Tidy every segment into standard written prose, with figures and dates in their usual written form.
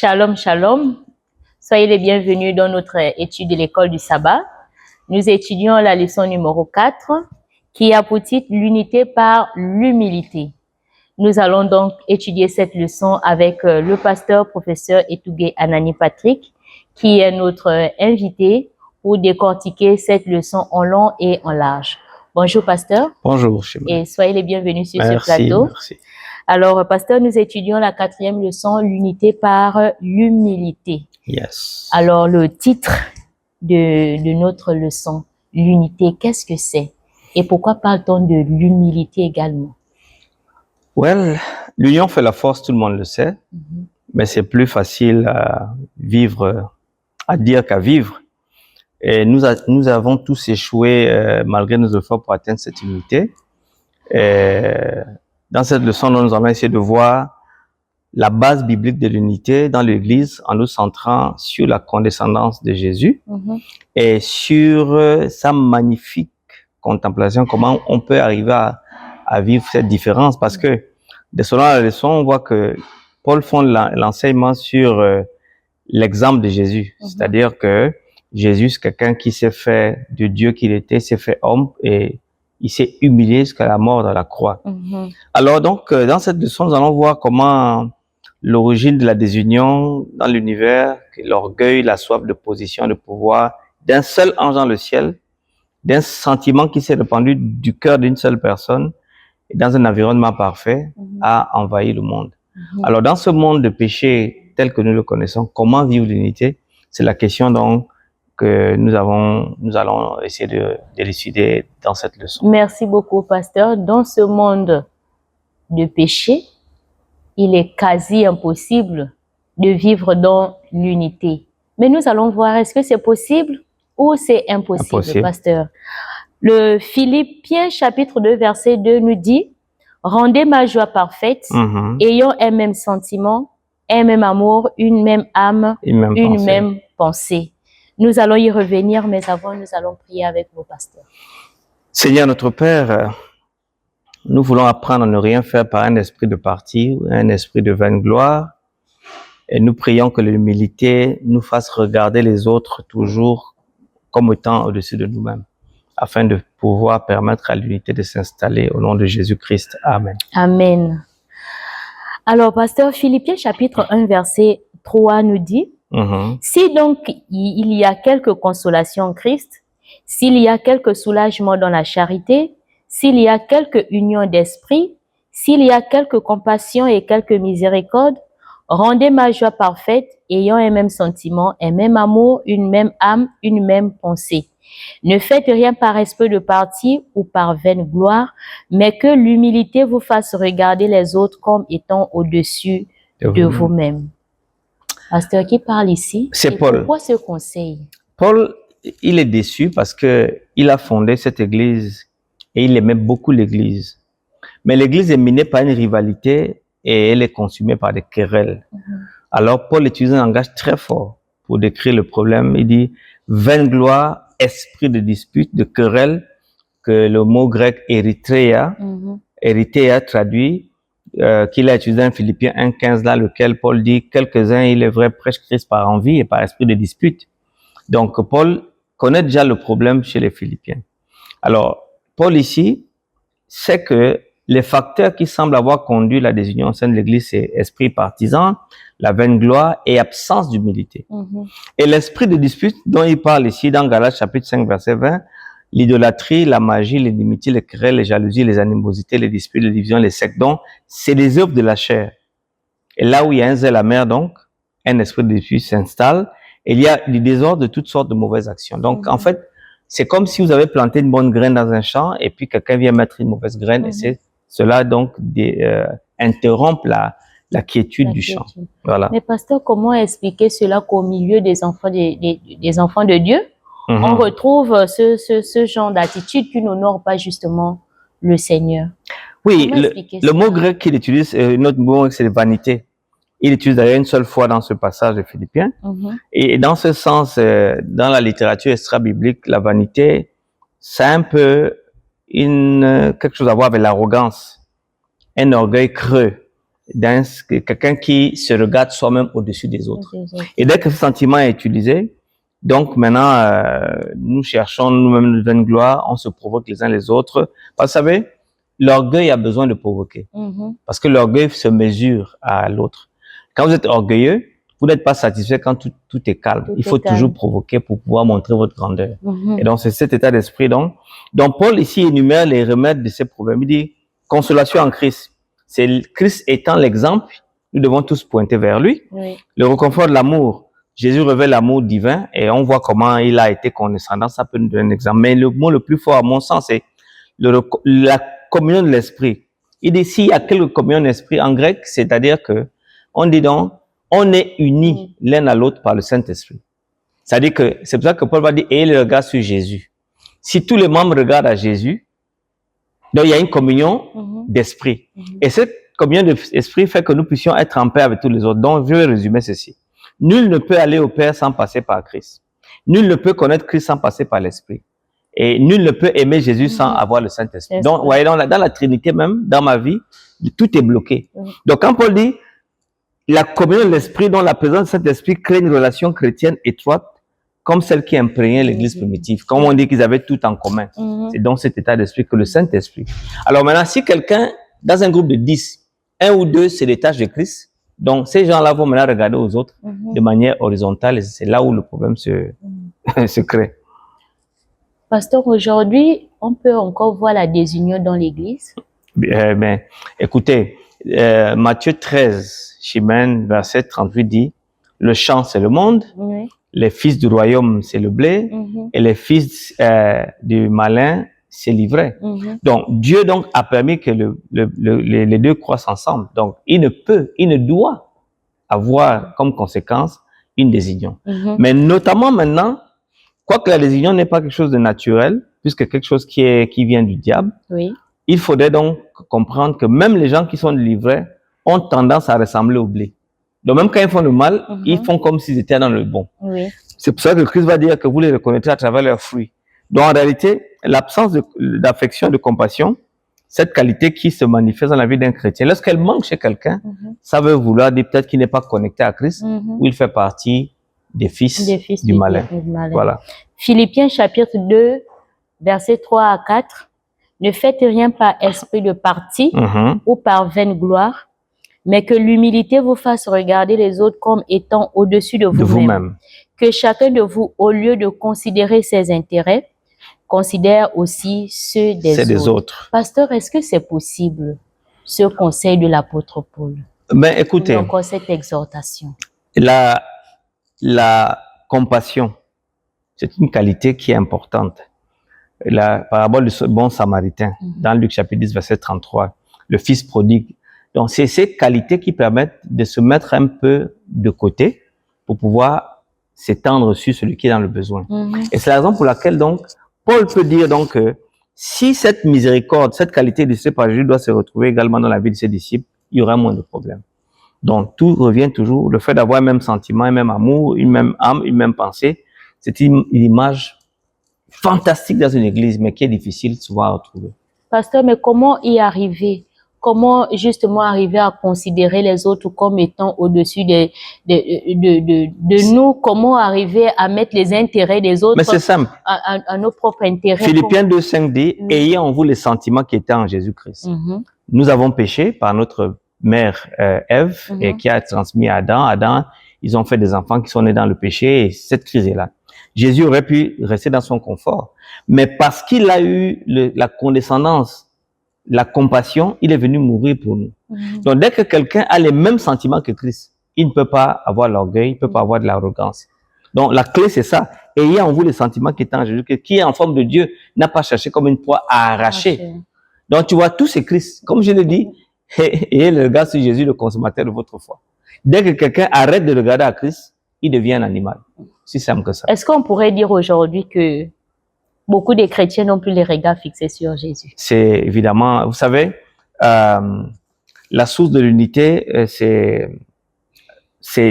Shalom, shalom. Soyez les bienvenus dans notre étude de l'école du sabbat. Nous étudions la leçon numéro 4 qui a pour titre l'unité par l'humilité. Nous allons donc étudier cette leçon avec le pasteur professeur Etougué Anani Patrick qui est notre invité pour décortiquer cette leçon en long et en large. Bonjour pasteur. Bonjour Shema. Et soyez les bienvenus sur ce Merci, plateau. merci. Alors, pasteur, nous étudions la 4e leçon, l'unité par l'humilité. Yes. Alors, le titre de notre leçon, l'unité, qu'est-ce que c'est? Et pourquoi parle-t-on de l'humilité également? Well, l'union fait la force, tout le monde le sait, mais c'est plus facile à vivre, à dire qu'à vivre. Et nous avons tous échoué malgré nos efforts pour atteindre cette unité. Et dans cette leçon, nous allons essayer de voir la base biblique de l'unité dans l'Église en nous centrant sur la condescendance de Jésus et sur sa magnifique contemplation, comment on peut arriver à vivre cette différence. Parce que, selon la leçon, on voit que Paul fonde l'enseignement sur l'exemple de Jésus. C'est-à-dire que Jésus, c'est quelqu'un qui s'est fait de Dieu qu'il était, s'est fait homme et il s'est humilié jusqu'à la mort dans la croix. Alors donc, dans cette leçon, nous allons voir comment l'origine de la désunion dans l'univers, l'orgueil, la soif de position, de pouvoir, d'un seul ange dans le ciel, d'un sentiment qui s'est répandu du cœur d'une seule personne, et dans un environnement parfait, a envahi le monde. Alors, dans ce monde de péché tel que nous le connaissons, comment vivre l'unité? C'est la question donc que nous allons essayer de d'élucider dans cette leçon. Merci beaucoup, pasteur. Dans ce monde de péché, il est quasi impossible de vivre dans l'unité. Mais nous allons voir, est-ce que c'est possible ou c'est impossible, pasteur? Le Philippiens chapitre 2, verset 2 nous dit « Rendez ma joie parfaite, ayant un même sentiment, un même amour, une même âme, une même pensée. » Nous allons y revenir, mais avant, nous allons prier avec vos pasteurs. Seigneur notre Père, nous voulons apprendre à ne rien faire par un esprit de parti, un esprit de vaine gloire. Et nous prions que l'humilité nous fasse regarder les autres toujours comme étant au-dessus de nous-mêmes, afin de pouvoir permettre à l'unité de s'installer au nom de Jésus-Christ. Amen. Amen. Alors, pasteur, Philippiens chapitre 1, verset 3 nous dit « Si donc il y a quelque consolation en Christ, s'il y a quelque soulagement dans la charité, s'il y a quelque union d'esprit, s'il y a quelque compassion et quelque miséricorde, rendez ma joie parfaite, ayant un même sentiment, un même amour, une même âme, une même pensée. Ne faites rien par esprit de parti ou par vaine gloire, mais que l'humilité vous fasse regarder les autres comme étant au-dessus de vous-même. » Pasteur, qui parle ici? C'est Paul. Pourquoi ce conseil? Paul, il est déçu parce que il a fondé cette église et il aimait beaucoup l'église. Mais l'église est minée par une rivalité et elle est consumée par des querelles. Alors Paul utilise un langage très fort pour décrire le problème. Il dit vaine gloire, esprit de dispute, de querelle, que le mot grec érythréa, érythréa traduit, qu'il a utilisé en Philippiens 1,15 dans lequel Paul dit quelques-uns, il est vrai, prêchent Christ par envie et par esprit de dispute. Donc Paul connaît déjà le problème chez les Philippiens. Alors Paul ici sait que les facteurs qui semblent avoir conduit la désunion au sein de l'Église, c'est esprit partisan, la vaine gloire et absence d'humilité. Et l'esprit de dispute dont il parle ici dans Galates chapitre 5 verset 20, l'idolâtrie, la magie, l'inimitié, les querelles, les jalousies, les animosités, les disputes, les divisions, les sectes, donc c'est des œuvres de la chair. Et là où il y a un zèle amer, donc un esprit de dispute s'installe, et il y a du désordre de toutes sortes de mauvaises actions. Donc en fait, c'est comme si vous avez planté une bonne graine dans un champ et puis quelqu'un vient mettre une mauvaise graine et c'est cela donc interrompt la quiétude du champ. Voilà. Mais pasteur, comment expliquer cela qu'au milieu des enfants de Dieu, on retrouve ce genre d'attitude qui n'honore pas justement le Seigneur? Oui, le mot grec qu'il utilise, notre mot c'est vanité. Il utilise d'ailleurs une seule fois dans ce passage de Philippiens. Et dans ce sens, dans la littérature extra-biblique, la vanité, c'est un peu quelque chose à voir avec l'arrogance, un orgueil creux. quelqu'un qui se regarde soi-même au-dessus des autres. Et dès que ce sentiment est utilisé, donc maintenant, nous cherchons nous-mêmes notre vaine gloire, on se provoque les uns les autres. Parce que vous savez, l'orgueil a besoin de provoquer. Parce que l'orgueil se mesure à l'autre. Quand vous êtes orgueilleux, vous n'êtes pas satisfait quand tout est calme. Il faut toujours provoquer pour pouvoir montrer votre grandeur. Et donc, c'est cet état d'esprit. Donc Paul ici énumère les remèdes de ces problèmes. Il dit, consolation en Christ. C'est Christ étant l'exemple, nous devons tous pointer vers lui. Oui. Le réconfort de l'amour. Jésus révèle l'amour divin et on voit comment il a été condescendant. Ça peut nous donner un exemple. Mais le mot le plus fort, à mon sens, c'est la communion de l'esprit. Il dit, s'il y a quelque communion de l'esprit en grec, c'est-à-dire que, on dit donc, on est unis l'un à l'autre par le Saint-Esprit. C'est-à-dire que, c'est pour ça que Paul va dire, ayez le regard sur Jésus. Si tous les membres regardent à Jésus, donc il y a une communion d'esprit. Et cette communion d'esprit fait que nous puissions être en paix avec tous les autres. Donc, je vais résumer ceci. Nul ne peut aller au Père sans passer par Christ. Nul ne peut connaître Christ sans passer par l'Esprit. Et nul ne peut aimer Jésus sans avoir le Saint-Esprit. Donc, vous voyez, dans la Trinité même, dans ma vie, tout est bloqué. Donc, quand Paul dit, la communion de l'Esprit, dont la présence du Saint-Esprit crée une relation chrétienne étroite, comme celle qui imprégnait l'Église primitive. Comme on dit qu'ils avaient tout en commun. C'est dans cet état d'esprit que le Saint-Esprit. Alors maintenant, si quelqu'un, dans un groupe de 10, un ou deux, c'est les tâches de Christ, donc ces gens-là vont maintenant regarder aux autres de manière horizontale et c'est là où le problème se crée. Pasteur, aujourd'hui, on peut encore voir la désunion dans l'Église? Écoutez, Matthieu 13, Chimène, verset 38 dit, le champ c'est le monde, les fils du royaume c'est le blé, et les fils du malin c'est l'ivraie. Donc Dieu donc a permis que les deux croissent ensemble. Donc il ne doit avoir comme conséquence une désunion. Mais notamment maintenant, quoique la désunion n'est pas quelque chose de naturel, puisque quelque chose qui vient du diable, il faudrait donc comprendre que même les gens qui sont de l'ivraie ont tendance à ressembler au blé. Donc même quand ils font le mal, ils font comme s'ils étaient dans le bon. C'est pour ça que Christ va dire que vous les reconnaîtrez à travers leurs fruits. Donc en réalité, l'absence d'affection, de compassion, cette qualité qui se manifeste dans la vie d'un chrétien, lorsqu'elle manque chez quelqu'un, ça veut vouloir dire peut-être qu'il n'est pas connecté à Christ, ou il fait partie des fils du malin. Voilà. Philippiens chapitre 2, versets 3 à 4. Ne faites rien par esprit de parti ou par vaine gloire, mais que l'humilité vous fasse regarder les autres comme étant au-dessus de vous-même. Que chacun de vous, au lieu de considérer ses intérêts, considère aussi ceux des autres. Pasteur, est-ce que c'est possible, ce conseil de l'apôtre Paul? Ben, écoutez, encore cette exhortation. La compassion, c'est une qualité qui est importante. La parabole du bon samaritain, dans Luc chapitre 10, verset 33, le fils prodigue. Donc, c'est ces qualités qui permettent de se mettre un peu de côté pour pouvoir s'étendre sur celui qui est dans le besoin. Et c'est la raison pour laquelle, donc, Paul peut dire donc que si cette miséricorde, cette qualité de ce parjure doit se retrouver également dans la vie de ses disciples, il y aura moins de problèmes. Donc, tout revient toujours, le fait d'avoir un même sentiment, un même amour, une même âme, une même pensée, c'est une image fantastique dans une église, mais qui est difficile souvent à retrouver. Pasteur, mais comment y arriver? Comment justement arriver à considérer les autres comme étant au-dessus de nous? Comment arriver à mettre les intérêts des autres? Mais c'est simple. À nos propres intérêts. Philippiens 2,5 dit, ayez en vous les sentiments qui étaient en Jésus-Christ. Nous avons péché par notre mère Ève et qui a transmis à Adam. Adam, ils ont fait des enfants qui sont nés dans le péché et cette crise est là. Jésus aurait pu rester dans son confort, mais parce qu'il a eu la condescendance, la compassion, il est venu mourir pour nous. Donc dès que quelqu'un a les mêmes sentiments que Christ, il ne peut pas avoir l'orgueil, il ne peut pas avoir de l'arrogance. Donc la clé c'est ça. Ayez en vous les sentiments qui étaient en Jésus, qui est en forme de Dieu, n'a pas cherché comme une proie à arracher. Donc tu vois, tout c'est Christ. Comme je l'ai dit, ayez le regard sur Jésus, le consommateur de votre foi. Dès que quelqu'un arrête de regarder à Christ, il devient un animal. Si simple que ça. Est-ce qu'on pourrait dire aujourd'hui que beaucoup de chrétiens n'ont plus les regards fixés sur Jésus? C'est évidemment, vous savez, la source de l'unité, c'est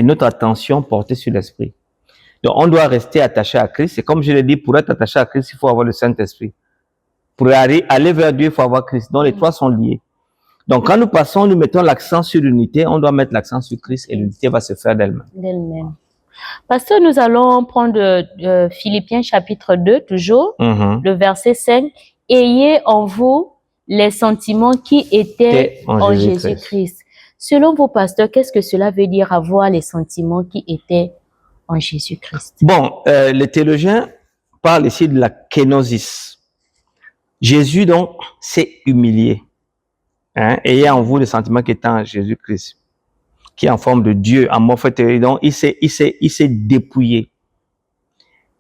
notre attention portée sur l'esprit. Donc, on doit rester attaché à Christ. Et comme je l'ai dit, pour être attaché à Christ, il faut avoir le Saint-Esprit. Pour aller vers Dieu, il faut avoir Christ. Donc, les trois sont liés. Donc, quand nous passons, nous mettons l'accent sur l'unité, on doit mettre l'accent sur Christ et l'unité va se faire d'elle-même. Pasteur, nous allons prendre Philippiens chapitre 2, toujours, le verset 5. « Ayez en vous les sentiments qui étaient en Jésus-Christ. » Selon vos pasteurs, qu'est-ce que cela veut dire avoir les sentiments qui étaient en Jésus-Christ? Bon, les théologiens parlent ici de la kénosis. Jésus, donc, s'est humilié. Hein, ayez en vous les sentiments qui étaient en Jésus-Christ, qui est en forme de Dieu, en morphologie. Donc, il s'est dépouillé.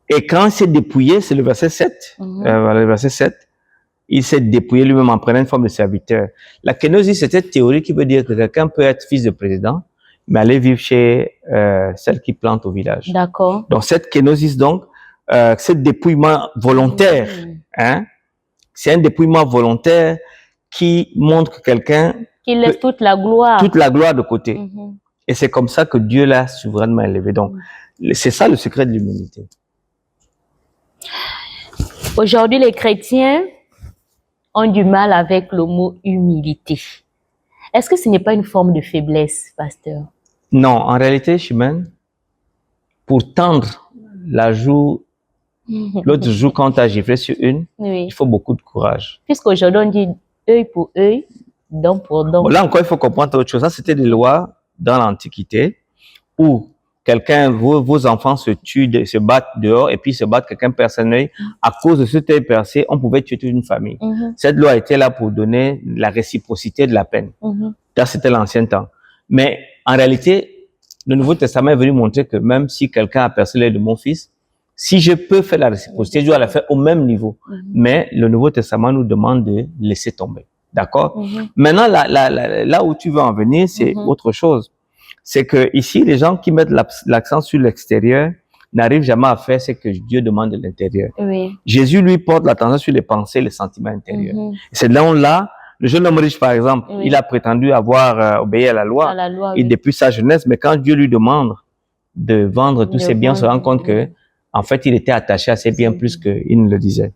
Et quand il s'est dépouillé, c'est le verset 7. Le verset 7. Il s'est dépouillé lui-même en prenant une forme de serviteur. La kénosis, c'est cette théorie qui veut dire que quelqu'un peut être fils de président, mais aller vivre chez celle qui plante au village. D'accord. Donc, cette kénosis, donc, ce dépouillement volontaire, hein, c'est un dépouillement volontaire qui montre que quelqu'un... Qui laisse toute la gloire. Toute la gloire de côté. Et c'est comme ça que Dieu l'a souverainement élevé. Donc, c'est ça le secret de l'humilité. Aujourd'hui, les chrétiens ont du mal avec le mot humilité. Est-ce que ce n'est pas une forme de faiblesse, pasteur? Non, en réalité, Chimène, pour tendre la joue, l'autre joue quand tu as giflé sur une, il faut beaucoup de courage. Puisqu'aujourd'hui, on dit œil pour œil, dent pour dent. Bon, là encore, il faut comprendre autre chose. Ça, c'était des lois dans l'Antiquité où quelqu'un, vos enfants se tuent, se battent dehors et puis se battent, quelqu'un perce un œil. À cause de cet œil percé, on pouvait tuer toute une famille. Cette loi était là pour donner la réciprocité de la peine. Ça, c'était l'ancien temps. Mais en réalité, le Nouveau Testament est venu montrer que même si quelqu'un a percé l'œil de mon fils, si je peux faire la réciprocité, je dois la faire au même niveau. Mais le Nouveau Testament nous demande de laisser tomber. D'accord? Maintenant, là où tu veux en venir, c'est autre chose. C'est que ici, les gens qui mettent l'accent sur l'extérieur n'arrivent jamais à faire ce que Dieu demande de l'intérieur. Jésus, lui, porte l'attention sur les pensées, les sentiments intérieurs. C'est là où le jeune homme riche, par exemple, il a prétendu avoir obéi à la loi, depuis sa jeunesse, mais quand Dieu lui demande de vendre tous ses biens, on se rend compte que, en fait, il était attaché à ses biens plus qu'il ne le disait.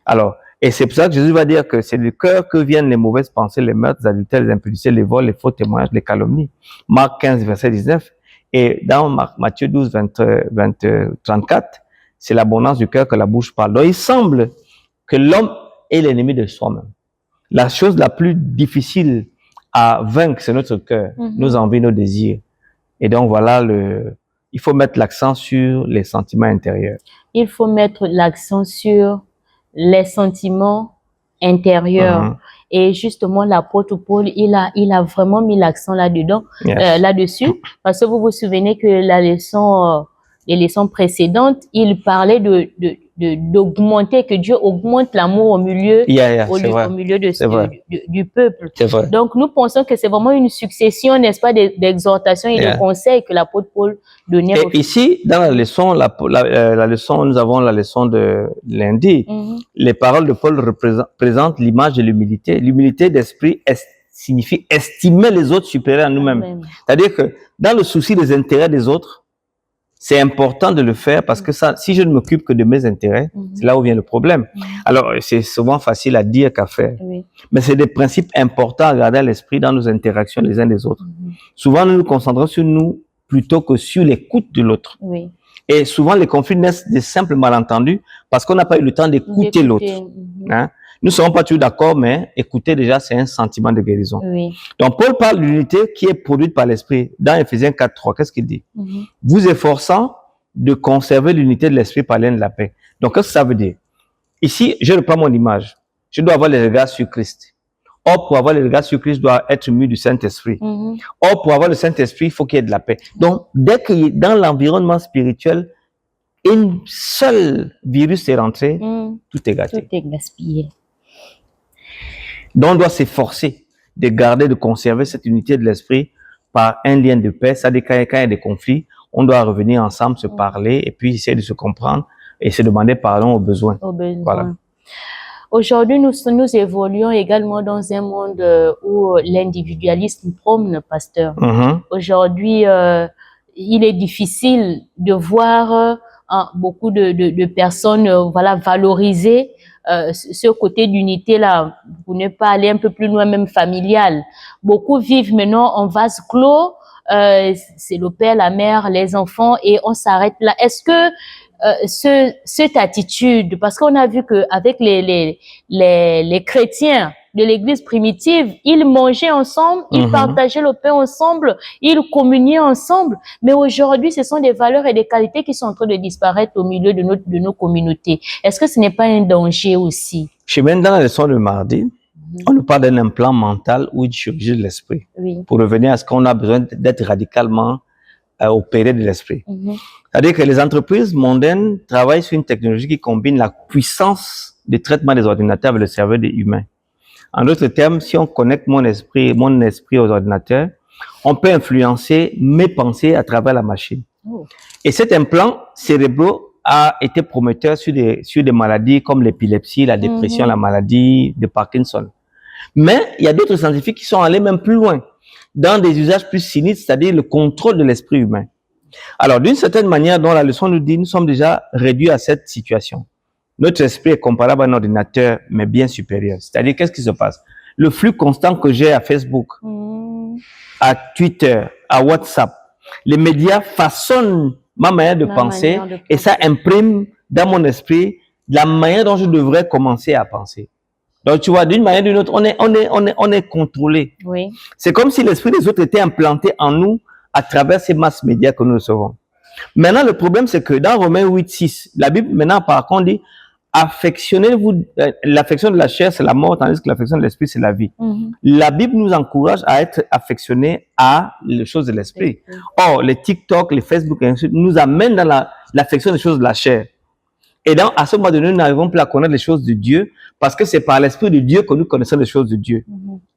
Alors, et c'est pour ça que Jésus va dire que c'est du cœur que viennent les mauvaises pensées, les meurtres, les adultères, les impudicités, les vols, les faux témoignages, les calomnies. Marc 15, verset 19. Et dans Matthieu 12, 34, c'est l'abondance du cœur que la bouche parle. Donc, il semble que l'homme est l'ennemi de soi-même. La chose la plus difficile à vaincre, c'est notre cœur, nos envies, nos désirs. Et donc, voilà, il faut mettre l'accent sur les sentiments intérieurs. Il faut mettre l'accent sur les sentiments intérieurs. Et justement, l'apôtre Paul, il a vraiment mis l'accent là-dedans, là-dessus, parce que vous vous souvenez que les leçons précédentes, il parlait d'augmenter, que Dieu augmente l'amour au milieu, au milieu du peuple. Donc, nous pensons que c'est vraiment une succession, n'est-ce pas, d'exhortations et de conseils que l'apôtre Paul donnait. Et ici, dans la leçon, nous avons la leçon de lundi. Les paroles de Paul représentent l'image de l'humilité. L'humilité d'esprit signifie estimer les autres supérieurs à nous-mêmes. C'est-à-dire que dans le souci des intérêts des autres, c'est important de le faire parce que ça, si je ne m'occupe que de mes intérêts, c'est là où vient le problème. Alors, c'est souvent facile à dire qu'à faire. Mais c'est des principes importants à garder à l'esprit dans nos interactions les uns des autres. Souvent, nous nous concentrons sur nous plutôt que sur l'écoute de l'autre. Et souvent, les conflits naissent de simples malentendus parce qu'on n'a pas eu le temps d'écouter l'autre. Hein? Nous ne serons pas toujours d'accord, mais écouter déjà, c'est un sentiment de guérison. Donc, Paul parle de l'unité qui est produite par l'esprit. Dans Ephésiens 4.3, qu'est-ce qu'il dit? Vous efforçant de conserver l'unité de l'esprit par l'un de la paix. Donc, qu'est-ce que ça veut dire? Ici, je reprends mon image. Je dois avoir les regards sur Christ. Or, pour avoir les regards sur Christ, je dois être mu du Saint-Esprit. Or, pour avoir le Saint-Esprit, il faut qu'il y ait de la paix. Donc, dès que dans l'environnement spirituel, un seul virus est rentré, tout est gâté. Tout est gaspillé. Donc, on doit s'efforcer de garder, de conserver cette unité de l'esprit par un lien de paix. Ça, quand il y a des conflits, on doit revenir ensemble, se parler et puis essayer de se comprendre et se demander pardon aux besoins. Voilà. Aujourd'hui, nous évoluons également dans un monde où l'individualisme prône, pasteur. Aujourd'hui, il est difficile de voir beaucoup de personnes voilà, valoriser ce côté d'unité-là, pour ne pas aller un peu plus loin, même familial. Beaucoup vivent maintenant en vase clos, c'est le père, la mère, les enfants, et on s'arrête là. Est-ce que cette attitude, parce qu'on a vu qu'avec les chrétiens de l'église primitive, ils mangeaient ensemble, ils partageaient le pain ensemble, ils communiaient ensemble, mais aujourd'hui, ce sont des valeurs et des qualités qui sont en train de disparaître au milieu de nos communautés. Est-ce que ce n'est pas un danger aussi? Chez Ben, dans la leçon de mardi, on nous parle d'un implant mental ou une chirurgie de l'esprit. Oui. Pour revenir à ce qu'on a besoin d'être radicalement opéré de l'esprit. C'est-à-dire que les entreprises mondaines travaillent sur une technologie qui combine la puissance de traitement des ordinateurs avec le cerveau des humains. En d'autres termes, si on connecte mon esprit aux ordinateurs, on peut influencer mes pensées à travers la machine. Et cet implant cérébral a été prometteur sur des maladies comme l'épilepsie, la dépression, la maladie de Parkinson. Mais il y a d'autres scientifiques qui sont allés même plus loin, dans des usages plus sinistres, c'est-à-dire le contrôle de l'esprit humain. Alors, d'une certaine manière, dont la leçon nous dit, nous sommes déjà réduits à cette situation. Notre esprit est comparable à un ordinateur, mais bien supérieur. C'est-à-dire, qu'est-ce qui se passe? Le flux constant que j'ai à Facebook, à Twitter, à WhatsApp, les médias façonnent ma manière de penser et ça imprime dans mon esprit la manière dont je devrais commencer à penser. Donc, tu vois, d'une manière ou d'une autre, on est contrôlé. Oui. C'est comme si l'esprit des autres était implanté en nous à travers ces masses médias que nous recevons. Maintenant, le problème, c'est que dans Romains 8:6, la Bible, maintenant, par contre, dit, affectionnez-vous, l'affection de la chair, c'est la mort, tandis que l'affection de l'esprit, c'est la vie. La Bible nous encourage à être affectionnés à les choses de l'esprit. Or, les TikTok, les Facebook, et ainsi de suite, nous amènent dans l'affection des choses de la chair. Et donc, à ce moment donné, nous n'arrivons plus à connaître les choses de Dieu parce que c'est par l'Esprit de Dieu que nous connaissons les choses de Dieu.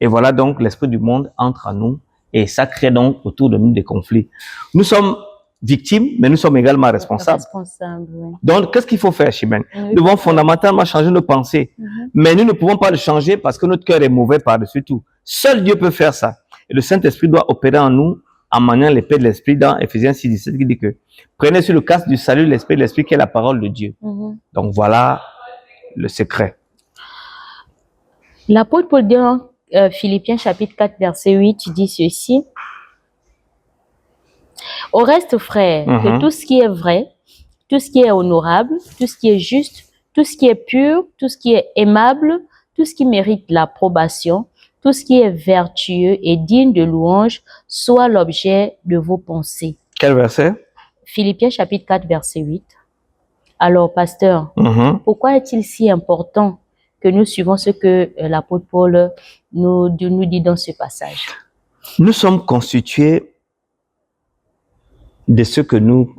Et voilà donc, l'Esprit du monde entre en nous et ça crée donc autour de nous des conflits. Nous sommes victimes, mais nous sommes également responsables. Oui. Donc, qu'est-ce qu'il faut faire, Chimène? Nous devons fondamentalement changer nos pensées. Mais nous ne pouvons pas le changer parce que notre cœur est mauvais par-dessus tout. Seul Dieu peut faire ça. Et le Saint-Esprit doit opérer en nous en maniant l'épée de l'Esprit dans Ephésiens 6:17 qui dit que prenez sur le casque du salut l'Esprit de l'Esprit qui est la parole de Dieu. Donc voilà le secret. L'apôtre Paul dit dans Philippiens chapitre 4 verset 8 dit ceci. Au reste, frères, que tout ce qui est vrai, tout ce qui est honorable, tout ce qui est juste, tout ce qui est pur, tout ce qui est aimable, tout ce qui mérite l'approbation, tout ce qui est vertueux et digne de louange, soit l'objet de vos pensées. Quel verset? Philippiens chapitre 4 verset 8. Alors, pasteur, pourquoi est-il si important que nous suivons ce que l'apôtre Paul nous dit dans ce passage? Nous sommes constitués de ce que nous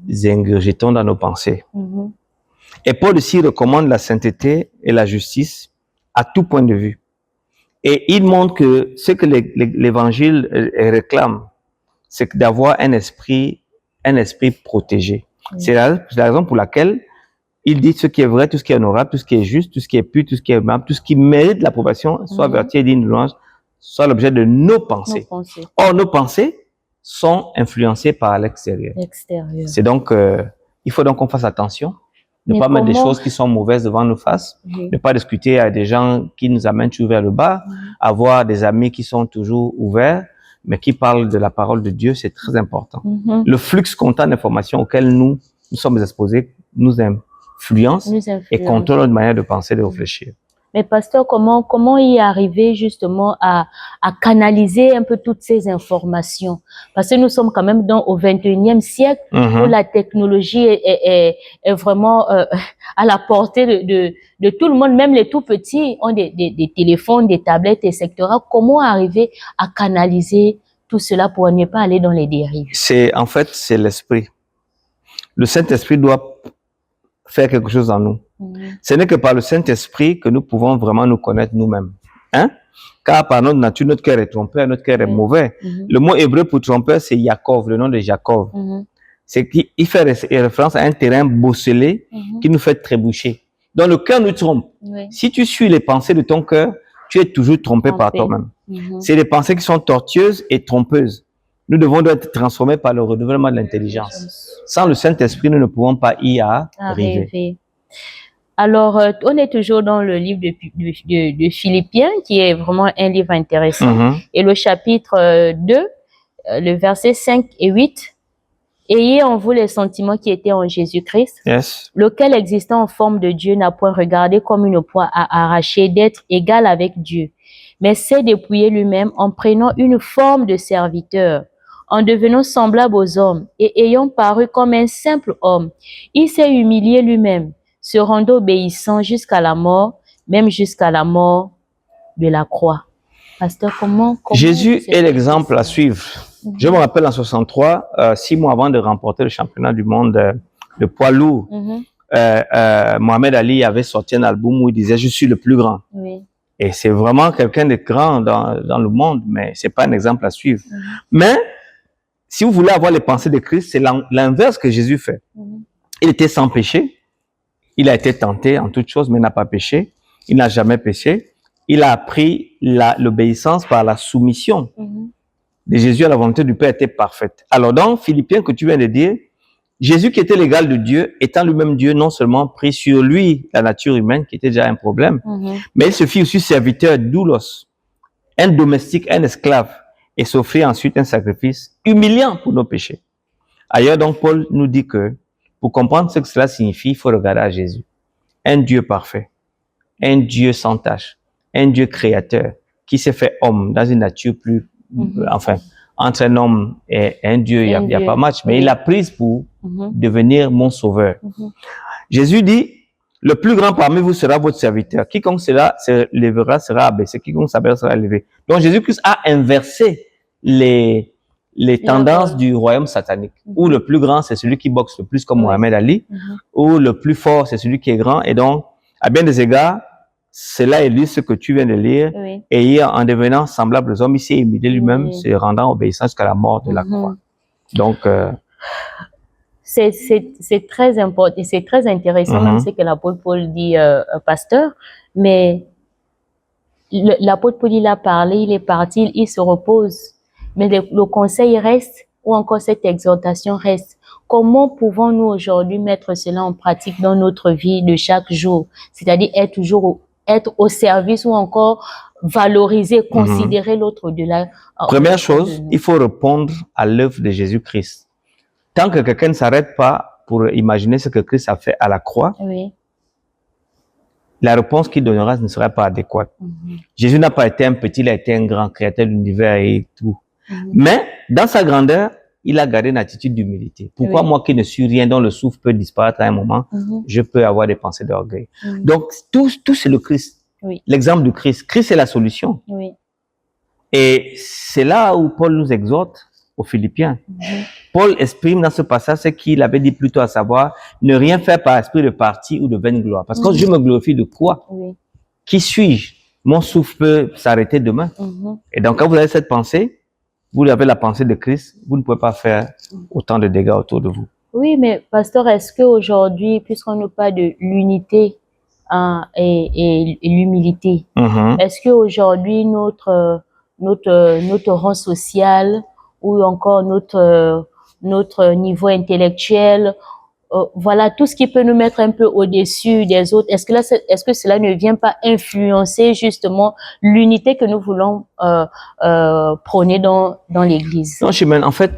ingurgitons dans nos pensées. Et Paul aussi recommande la sainteté et la justice à tout point de vue. Et il montre que ce que l'Évangile réclame, c'est d'avoir un esprit protégé. C'est la raison pour laquelle il dit ce qui est vrai, tout ce qui est honorable, tout ce qui est juste, tout ce qui est pur, tout ce qui est aimable, tout ce qui mérite l'approbation, soit vertu et digne de louange, soit l'objet de nos pensées. Or, nos pensées sont influencées par l'extérieur. C'est donc, il faut donc qu'on fasse attention, ne pas mettre des choses qui sont mauvaises devant nos faces, ne pas discuter avec des gens qui nous amènent toujours vers le bas, avoir des amis qui sont toujours ouverts, mais qui parlent de la parole de Dieu, c'est très important. Le flux constant d'informations auquel nous sommes exposés nous influence et contrôle notre manière de penser, de réfléchir. Mais pasteur, comment y arriver justement à canaliser un peu toutes ces informations? Parce que nous sommes quand même au 21e siècle où la technologie est vraiment à la portée de tout le monde, même les tout petits ont des téléphones, des tablettes, etc. Comment arriver à canaliser tout cela pour ne pas aller dans les dérives? En fait, c'est l'esprit. Le Saint-Esprit doit faire quelque chose en nous. Ce n'est que par le Saint-Esprit que nous pouvons vraiment nous connaître nous-mêmes. Car par notre nature, notre cœur est trompeur, notre cœur est mauvais. Le mot hébreu pour trompeur, c'est Yaakov, le nom de Jacob. C'est qu'il fait référence à un terrain bosselé qui nous fait trébucher. Donc le cœur nous trompe. Si tu suis les pensées de ton cœur, tu es toujours trompé par toi-même. C'est des pensées qui sont tortueuses et trompeuses. nous devons être transformés par le renouvellement de l'intelligence. Sans le Saint-Esprit, nous ne pouvons pas y arriver. Alors, on est toujours dans le livre de Philippiens, qui est vraiment un livre intéressant. Et le chapitre 2, le verset 5 et 8, « Ayez en vous les sentiments qui étaient en Jésus-Christ, lequel existant en forme de Dieu n'a point regardé comme une proie à arracher d'être égal avec Dieu, mais s'est dépouillé lui-même en prenant une forme de serviteur, en devenant semblable aux hommes et ayant paru comme un simple homme. Il s'est humilié lui-même, se rendant obéissant jusqu'à la mort, même jusqu'à la mort de la croix. » Pasteur, comment Jésus est l'exemple à suivre. Je me rappelle en 63, 6 mois avant de remporter le championnat du monde de poids lourd, Mohamed Ali avait sorti un album où il disait « Je suis le plus grand ». Et c'est vraiment quelqu'un de grand dans le monde, mais c'est pas un exemple à suivre. Mais si vous voulez avoir les pensées de Christ, c'est l'inverse que Jésus fait. Il était sans péché, il a été tenté en toutes choses, mais n'a pas péché. Il n'a jamais péché. Il a appris l'obéissance par la soumission de Jésus à la volonté du Père était parfaite. Alors dans Philippiens que tu viens de dire, Jésus qui était l'égal de Dieu, étant lui-même Dieu, non seulement prit sur lui la nature humaine, qui était déjà un problème, mais il se fit aussi serviteur doulos, un domestique, un esclave, et s'offrit ensuite un sacrifice humiliant pour nos péchés. Ailleurs donc Paul nous dit que pour comprendre ce que cela signifie, il faut regarder à Jésus. Un Dieu parfait, un Dieu sans tache, un Dieu créateur qui s'est fait homme dans une nature plus, enfin, entre un homme et un Dieu, il n'y a pas match, mais il l'a prise pour devenir mon sauveur. Jésus dit, le plus grand parmi vous sera votre serviteur. Quiconque se lèvera sera abaissé, quiconque s'abaissera sera élevé. Donc Jésus-Christ a inversé les tendances du royaume satanique, où le plus grand c'est celui qui boxe le plus comme Mohamed Ali, où le plus fort c'est celui qui est grand, et donc à bien des égards, cela illustre ce que tu viens de lire, et en devenant semblable aux hommes, il s'est humilié lui-même, se rendant obéissant jusqu'à la mort de la croix. Donc, c'est très important et c'est très intéressant, même ce que l'apôtre Paul dit, pasteur, mais l'apôtre Paul, il a parlé, il est parti, il se repose, mais le conseil reste, ou encore cette exhortation reste. Comment pouvons-nous aujourd'hui mettre cela en pratique dans notre vie de chaque jour, c'est-à-dire être au service ou encore valoriser, considérer l'autre de la... Première chose, il faut répondre à l'œuvre de Jésus-Christ. Tant que quelqu'un ne s'arrête pas pour imaginer ce que Christ a fait à la croix, la réponse qu'il donnera ne sera pas adéquate. Jésus n'a pas été un petit, il a été un grand créateur de l'univers et tout. Mais dans sa grandeur, il a gardé une attitude d'humilité. Pourquoi moi qui ne suis rien, dont le souffle peut disparaître à un moment, je peux avoir des pensées d'orgueil. Donc, tout c'est le Christ. L'exemple du Christ. Christ est la solution. Et c'est là où Paul nous exhorte aux Philippiens. Paul exprime dans ce passage ce qu'il avait dit plus tôt, à savoir ne rien faire par esprit de parti ou de vaine gloire. Parce que je me glorifie de quoi? Qui suis-je? Mon souffle peut s'arrêter demain. Et donc, quand vous avez cette pensée, vous avez la pensée de Christ, vous ne pouvez pas faire autant de dégâts autour de vous. Oui, mais pasteur, est-ce qu'aujourd'hui, puisqu'on nous parle de l'unité et l'humilité, est-ce qu'aujourd'hui, notre rang social ou encore notre niveau intellectuel, voilà, tout ce qui peut nous mettre un peu au-dessus des autres, est-ce que cela ne vient pas influencer justement l'unité que nous voulons prôner dans l'Église? Non, Chimène, en fait,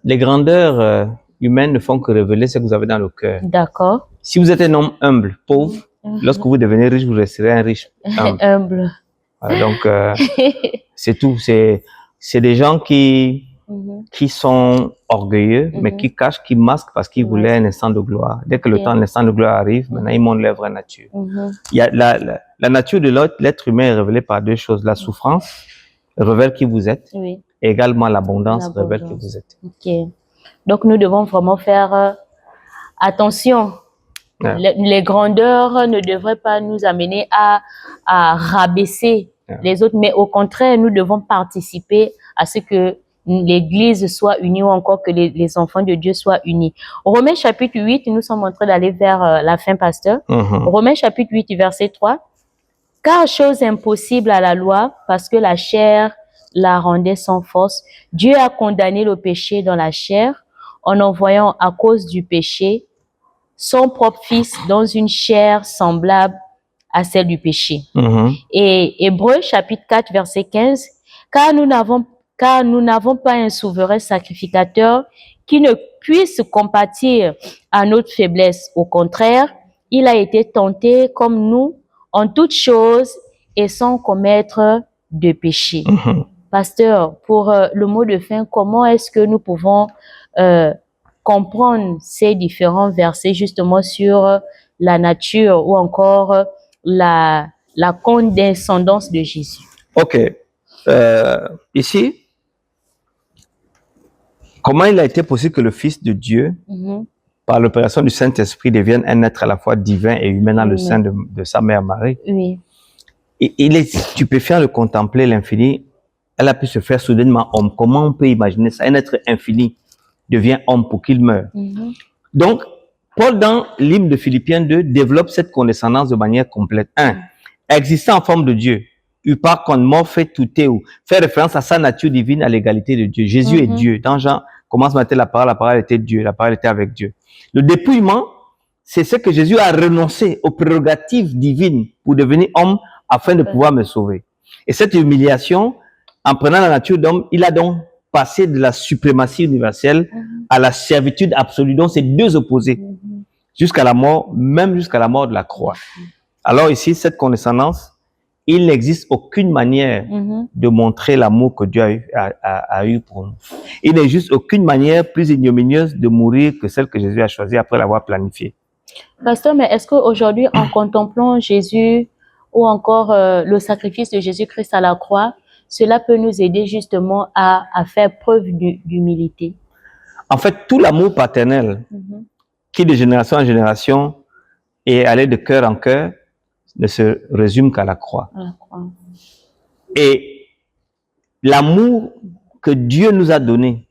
les grandeurs humaines ne font que révéler ce que vous avez dans le cœur. D'accord. Si vous êtes un homme humble, pauvre, lorsque vous devenez riche, vous resterez un riche humble. Voilà, donc, c'est tout. C'est des gens qui sont orgueilleux, mais qui cachent, qui masquent parce qu'ils voulaient un instant de gloire. Dès que le temps, l'instant de gloire arrive, maintenant ils montrent leur vraie nature. Il y a la nature de l'être humain est révélée par deux choses. La souffrance révèle qui vous êtes, et également l'abondance révèle qui vous êtes. Donc nous devons vraiment faire attention. Les grandeurs ne devraient pas nous amener à rabaisser les autres, mais au contraire, nous devons participer à ce que l'Église soit unie ou encore que les enfants de Dieu soient unis. Romains chapitre 8, nous sommes en train d'aller vers la fin, pasteur. Romains chapitre 8, verset 3. « Car chose impossible à la loi, parce que la chair la rendait sans force, Dieu a condamné le péché dans la chair en envoyant à cause du péché son propre Fils dans une chair semblable à celle du péché. Et Hébreux chapitre 4 verset 15, car nous n'avons pas un souverain sacrificateur qui ne puisse compatir à notre faiblesse. Au contraire, il a été tenté comme nous en toutes choses et sans commettre de péché. Pasteur, pour le mot de fin, comment est-ce que nous pouvons comprendre ces différents versets justement sur la nature ou encore la condescendance de Jésus? Ok. Ici, comment il a été possible que le Fils de Dieu, par l'opération du Saint-Esprit, devienne un être à la fois divin et humain dans le sein de sa mère Marie? Oui. Et il est stupéfiant de contempler l'infini. Elle a pu se faire soudainement homme. Comment on peut imaginer ça? Un être infini devient homme pour qu'il meure. Donc, Paul, dans l'hymne de Philippiens 2, développe cette condescendance de manière complète. 1. Existant en forme de Dieu, par contre, mort fait tout ou fait référence à sa nature divine, à l'égalité de Dieu. Jésus est Dieu. Dans Jean, commence à mettre la parole était Dieu, la parole était avec Dieu. Le dépouillement, c'est ce que Jésus a renoncé aux prérogatives divines pour devenir homme afin de pouvoir me sauver. Et cette humiliation, en prenant la nature d'homme, il a donc passé de la suprématie universelle à la servitude absolue. Donc, c'est deux opposés. Jusqu'à la mort, même jusqu'à la mort de la croix. Alors ici, cette condescendance, il n'existe aucune manière de montrer l'amour que Dieu a eu pour nous. Il n'existe aucune manière plus ignominieuse de mourir que celle que Jésus a choisie après l'avoir planifiée. Pasteur, mais est-ce qu'aujourd'hui, en contemplant Jésus ou encore le sacrifice de Jésus-Christ à la croix, cela peut nous aider justement à faire preuve d'humilité? En fait, tout l'amour paternel qui de génération en génération est allé de cœur en cœur ne se résume qu'à la croix. Et l'amour que Dieu nous a donné,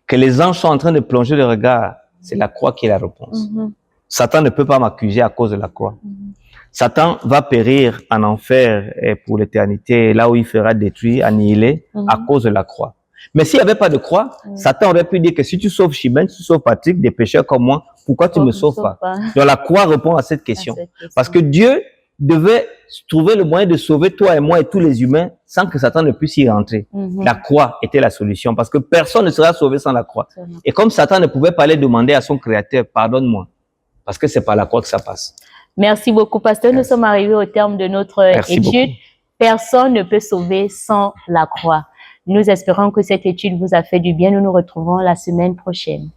que les anges sont en train de plonger le regard, c'est la croix qui est la réponse. Satan ne peut pas m'accuser à cause de la croix. Satan va périr en enfer et pour l'éternité, là où il sera détruit, annihilé, à cause de la croix. Mais s'il n'y avait pas de croix, Satan aurait pu dire que si tu sauves Chimène, tu sauves Patrick, des pécheurs comme moi, pourquoi tu ne me sauves pas? Donc la croix répond à cette question. Parce que Dieu devait trouver le moyen de sauver toi et moi et tous les humains sans que Satan ne puisse y rentrer. La croix était la solution parce que personne ne sera sauvé sans la croix. Et comme Satan ne pouvait pas aller demander à son créateur, pardonne-moi, parce que c'est par la croix que ça passe. Merci beaucoup, pasteur. Nous sommes arrivés au terme de notre étude. Personne ne peut sauver sans la croix. Nous espérons que cette étude vous a fait du bien. Nous nous retrouvons la semaine prochaine.